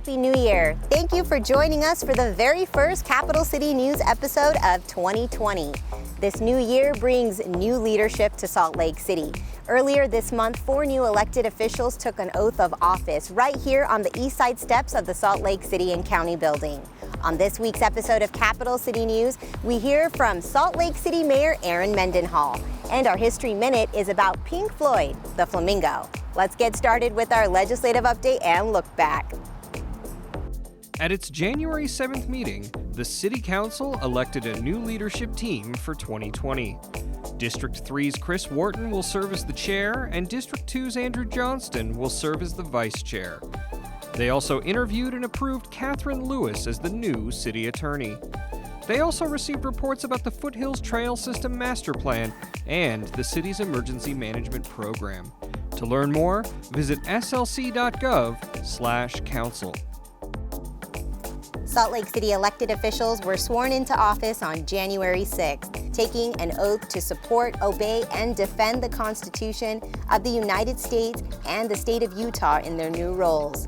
Happy New Year. Thank you for joining us for the very first Capital City News episode of 2020. This new year brings new leadership to Salt Lake City. Earlier this month, 4 new elected officials took an oath of office right here on the east side steps of the Salt Lake City and County building. On this week's episode of Capital City News, we hear from Salt Lake City Mayor Erin Mendenhall. And our History Minute is about Pink Floyd, the Flamingo. Let's get started with our legislative update and look back. At its January 7th meeting, the City Council elected a new leadership team for 2020. District 3's Chris Wharton will serve as the chair, and District 2's Andrew Johnston will serve as the vice chair. They also interviewed and approved Catherine Lewis as the new city attorney. They also received reports about the Foothills Trail System Master Plan and the city's emergency management program. To learn more, visit slc.gov/council. Salt Lake City elected officials were sworn into office on January 6th, taking an oath to support, obey, and defend the Constitution of the United States and the state of Utah in their new roles.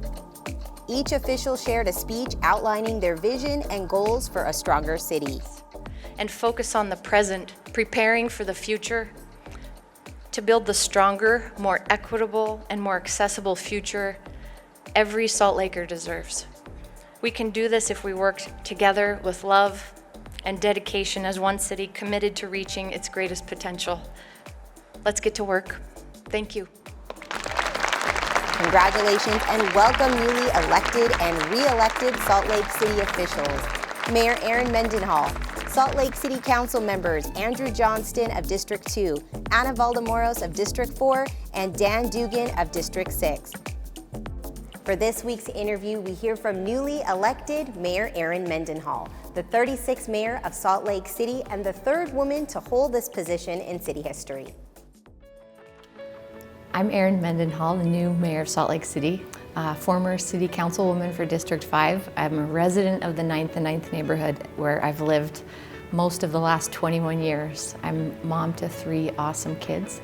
Each official shared a speech outlining their vision and goals for a stronger city. And focus on the present, preparing for the future, to build the stronger, more equitable, and more accessible future every Salt Laker deserves. We can do this if we work together with love and dedication as one city committed to reaching its greatest potential. Let's get to work. Thank you. Congratulations and welcome newly elected and re-elected Salt Lake City officials. Mayor Erin Mendenhall, Salt Lake City Council members Andrew Johnston of District 2, Ana Valdemoros of District 4, and Dan Dugan of District 6. For this week's interview, we hear from newly elected Mayor Erin Mendenhall, the 36th mayor of Salt Lake City and the third woman to hold this position in city history. I'm Erin Mendenhall, the new mayor of Salt Lake City, former city councilwoman for District 5. I'm a resident of the 9th and 9th neighborhood where I've lived most of the last 21 years. I'm mom to 3 awesome kids,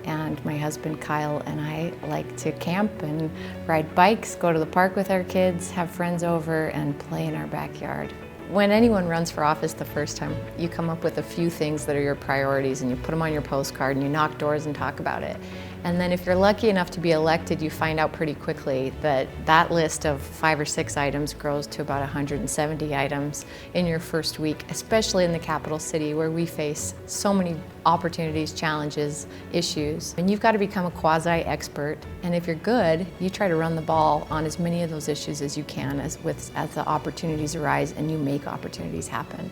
and my husband Kyle and I like to camp and ride bikes, go to the park with our kids, have friends over, and play in our backyard. When anyone runs for office the first time, you come up with a few things that are your priorities and you put them on your postcard and you knock doors and talk about it. And then if you're lucky enough to be elected, you find out pretty quickly that that list of 5 or 6 items grows to about 170 items in your first week, especially in the capital city where we face so many opportunities, challenges, issues. And you've got to become a quasi-expert. And if you're good, you try to run the ball on as many of those issues as you can as the opportunities arise and you make opportunities happen.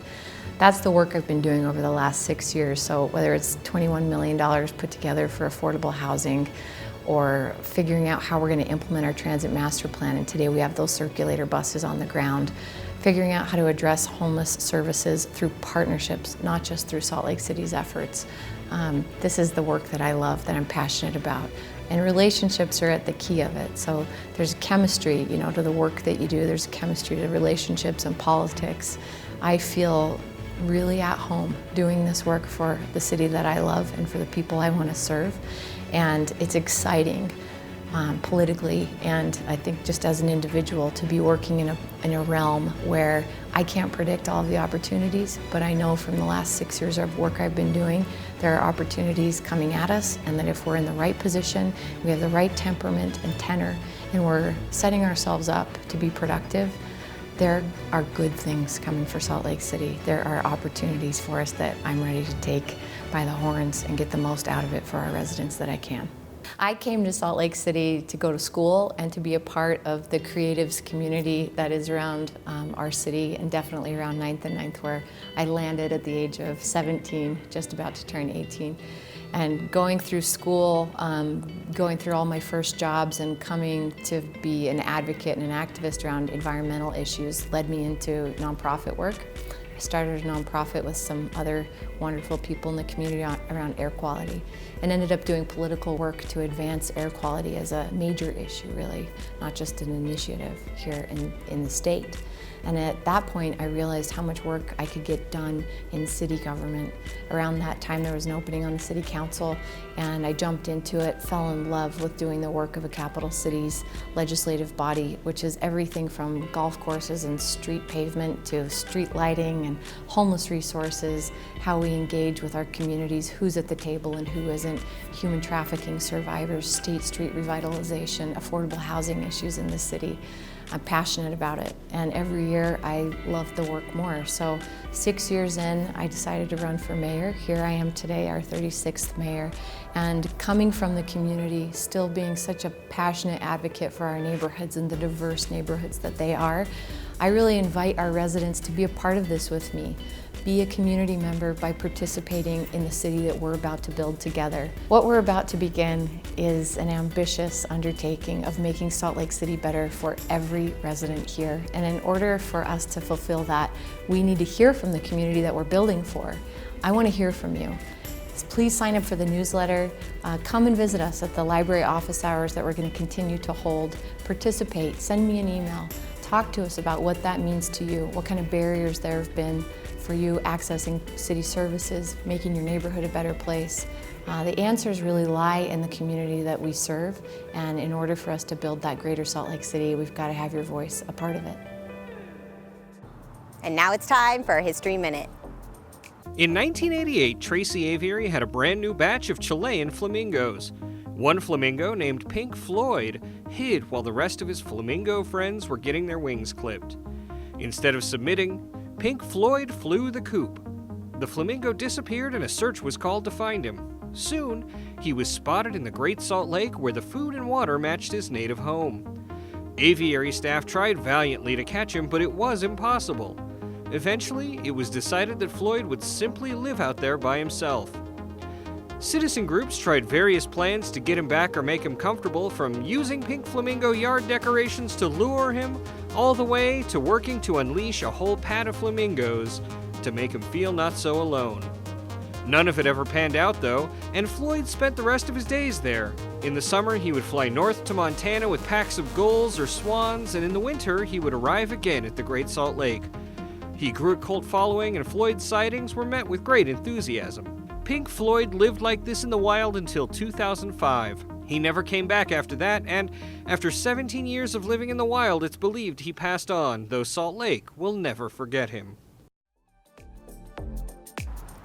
That's the work I've been doing over the last 6 years. So whether it's $21 million put together for affordable housing or figuring out how we're going to implement our transit master plan, and today we have those circulator buses on the ground, figuring out how to address homeless services through partnerships, not just through Salt Lake City's efforts. This is the work that I love, that I'm passionate about. And relationships are at the key of it. So there's chemistry, to the work that you do. There's chemistry to relationships and politics. I feel really at home doing this work for the city that I love and for the people I want to serve. And it's exciting politically, and I think just as an individual, to be working in a realm where I can't predict all of the opportunities, but I know from the last 6 years of work I've been doing, there are opportunities coming at us, and that if we're in the right position, we have the right temperament and tenor, and we're setting ourselves up to be productive, there are good things coming for Salt Lake City. There are opportunities for us that I'm ready to take by the horns and get the most out of it for our residents that I can. I came to Salt Lake City to go to school and to be a part of the creatives community that is around our city, and definitely around 9th and 9th, where I landed at the age of 17, just about to turn 18. And going through school, going through all my first jobs and coming to be an advocate and an activist around environmental issues led me into nonprofit work. I started a nonprofit with some other wonderful people in the community around air quality, and ended up doing political work to advance air quality as a major issue, really, not just an initiative here in the state. And at that point, I realized how much work I could get done in city government. Around that time, there was an opening on the city council, and I jumped into it, fell in love with doing the work of a capital city's legislative body, which is everything from golf courses and street pavement to street lighting and homeless resources, how we engage with our communities, who's at the table and who isn't, human trafficking survivors, state street revitalization, affordable housing issues in the city. I'm passionate about it, and every year I love the work more. So 6 years in, I decided to run for mayor. Here I am today, our 36th mayor, and coming from the community, still being such a passionate advocate for our neighborhoods and the diverse neighborhoods that they are, I really invite our residents to be a part of this with me. Be a community member by participating in the city that we're about to build together. What we're about to begin is an ambitious undertaking of making Salt Lake City better for every resident here. And in order for us to fulfill that, we need to hear from the community that we're building for. I want to hear from you. Please sign up for the newsletter. Come and visit us at the library office hours that we're going to continue to hold. Participate, send me an email. Talk to us about what that means to you, what kind of barriers there have been for you accessing city services, making your neighborhood a better place. The answers really lie in the community that we serve, and in order for us to build that greater Salt Lake City, we've got to have your voice a part of it. And now it's time for History Minute. In 1988, Tracy Aviary had a brand new batch of Chilean flamingos. One flamingo, named Pink Floyd, hid while the rest of his flamingo friends were getting their wings clipped. Instead of submitting, Pink Floyd flew the coop. The flamingo disappeared and a search was called to find him. Soon, he was spotted in the Great Salt Lake where the food and water matched his native home. Aviary staff tried valiantly to catch him, but it was impossible. Eventually, it was decided that Floyd would simply live out there by himself. Citizen groups tried various plans to get him back or make him comfortable, from using pink flamingo yard decorations to lure him, all the way to working to unleash a whole pad of flamingos to make him feel not so alone. None of it ever panned out, though, and Floyd spent the rest of his days there. In the summer, he would fly north to Montana with packs of gulls or swans, and in the winter, he would arrive again at the Great Salt Lake. He grew a cult following, and Floyd's sightings were met with great enthusiasm. Pink Floyd lived like this in the wild until 2005. He never came back after that, and after 17 years of living in the wild, it's believed he passed on, though Salt Lake will never forget him.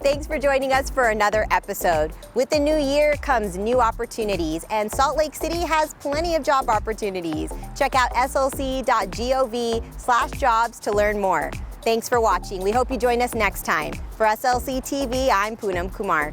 Thanks for joining us for another episode. With the new year comes new opportunities, and Salt Lake City has plenty of job opportunities. Check out slc.gov/jobs to learn more. Thanks for watching. We hope you join us next time. For SLC TV, I'm Poonam Kumar.